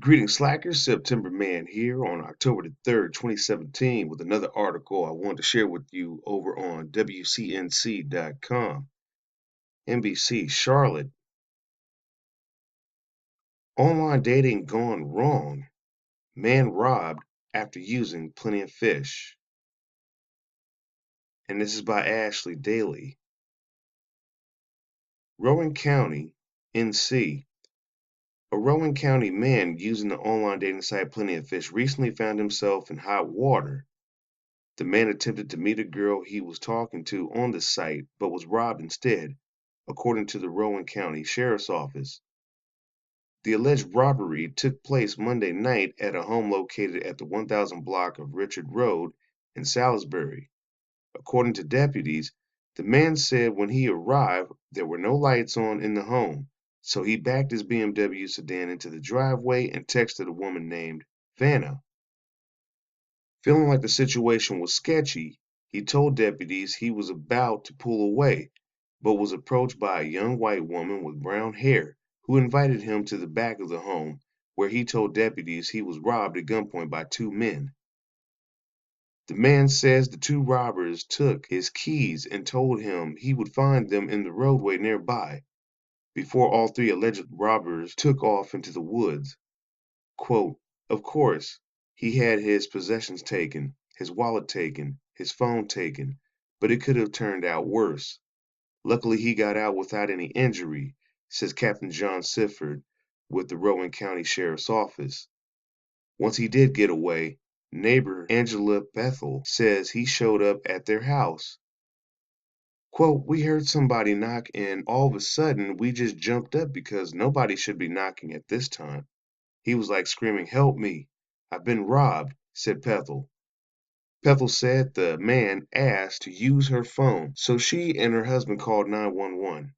Greetings, Slackers. September Man here on October the 3rd, 2017, with another article I want to share with you over on WCNC.com. NBC, Charlotte. Online dating gone wrong. Man robbed after using plenty of fish. And this is by Ashley Daly. Rowan County, NC. A Rowan County man using the online dating site Plenty of Fish recently found himself in hot water. The man attempted to meet a girl he was talking to on the site, but was robbed instead, according to the Rowan County Sheriff's Office. The alleged robbery took place Monday night at a home located at the 1000 block of Richard Road in Salisbury. According to deputies, the man said when he arrived there were no lights on in the home, so he backed his BMW sedan into the driveway and texted a woman named Vanna. Feeling like the situation was sketchy, he told deputies he was about to pull away, but was approached by a young white woman with brown hair who invited him to the back of the home, where he told deputies he was robbed at gunpoint by two men. The man says the two robbers took his keys and told him he would find them in the roadway nearby, before all three alleged robbers took off into the woods. Quote, "Of course, he had his possessions taken, his wallet taken, his phone taken, but it could have turned out worse. Luckily he got out without any injury," says Captain John Sifford with the Rowan County Sheriff's Office. Once he did get away, neighbor Angela Bethel says he showed up at their house. Quote, "We heard somebody knock and all of a sudden we just jumped up because nobody should be knocking at this time. He was like screaming, 'Help me, I've been robbed,'" said Bethel. Bethel said the man asked to use her phone, so she and her husband called 911.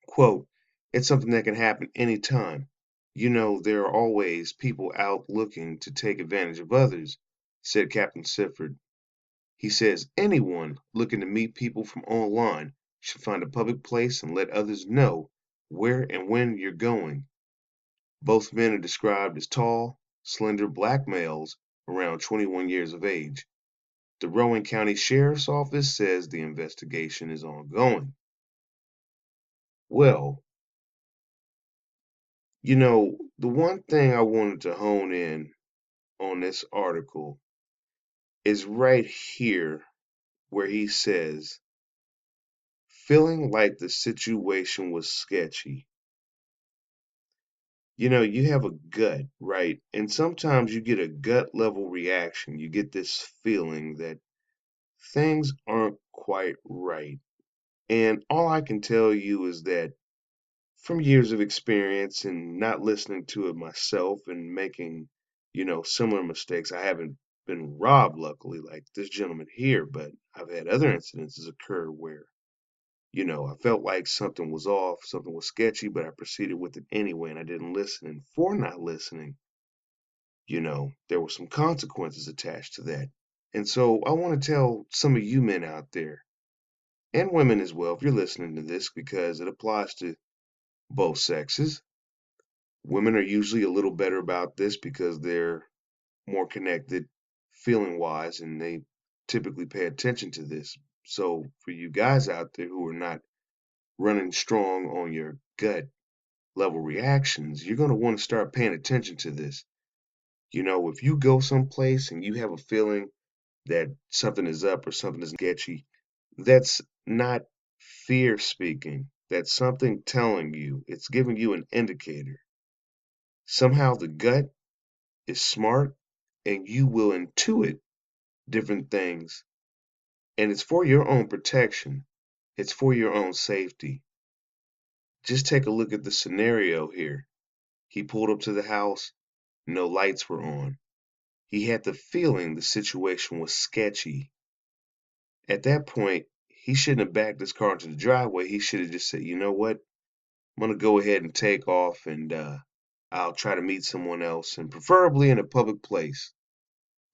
Quote, "It's something that can happen anytime. You know, there are always people out looking to take advantage of others," said Captain Sifford. He says anyone looking to meet people from online should find a public place and let others know where and when you're going. Both men are described as tall, slender black males around 21 years of age. The Rowan County Sheriff's Office says the investigation is ongoing. Well, the one thing I wanted to hone in on this article is right here where he says, feeling like the situation was sketchy. You have a gut, right? And sometimes you get a gut level reaction. You get this feeling that things aren't quite right. And all I can tell you is that from years of experience and not listening to it myself and making, similar mistakes, I haven't been robbed, luckily, like this gentleman here, but I've had other incidences occur where, I felt like something was off, something was sketchy, but I proceeded with it anyway and I didn't listen. And for not listening, there were some consequences attached to that. And so I want to tell some of you men out there, and women as well, if you're listening to this, because it applies to both sexes. Women are usually a little better about this because they're more connected feeling wise and they typically pay attention to this. So for you guys out there who are not running strong on your gut level reactions, you're going to want to start paying attention to this. If you go someplace and you have a feeling that something is up or something is sketchy, that's not fear speaking. That's something telling you, it's giving you an indicator. Somehow the gut is smart and you will intuit different things. And it's for your own protection, it's for your own safety. Just take a look at the scenario here. He pulled up to the house, no lights were on. He had the feeling the situation was sketchy. At that point, he shouldn't have backed his car into the driveway. He should have just said, "You know what? I'm going to go ahead and take off and I'll try to meet someone else, and preferably in a public place."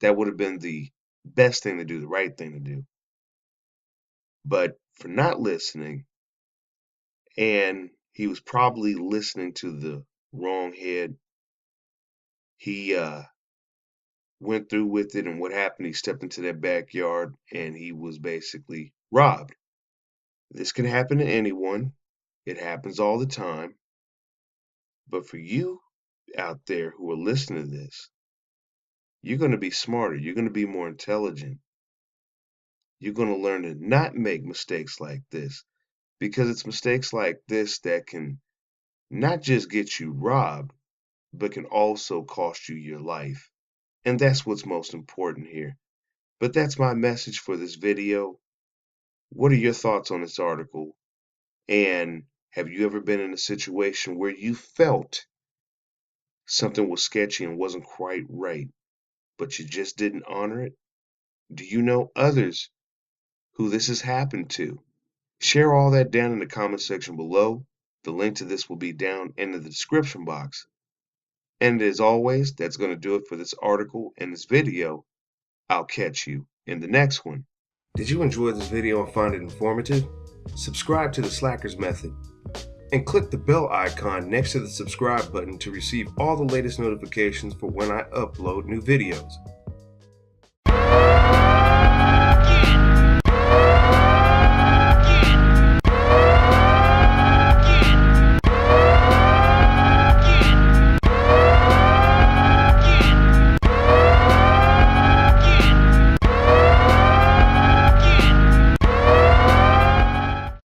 That would have been the best thing to do, the right thing to do. But for not listening, and he was probably listening to the wrong head, He went through with it, and what happened? He stepped into their backyard and he was basically robbed. This can happen to anyone. It happens all the time. But for you out there who are listening to this, you're going to be smarter. You're going to be more intelligent. You're going to learn to not make mistakes like this, because it's mistakes like this that can not just get you robbed, but can also cost you your life. And that's what's most important here. But that's my message for this video. What are your thoughts on this article? And have you ever been in a situation where you felt something was sketchy and wasn't quite right, but you just didn't honor it? Do you know others who this has happened to? Share all that down in the comment section below. The link to this will be down in the description box. And as always, that's going to do it for this article and this video. I'll catch you in the next one. Did you enjoy this video and find it informative? Subscribe to the Slackers Method and click the bell icon next to the subscribe button to receive all the latest notifications for when I upload new videos.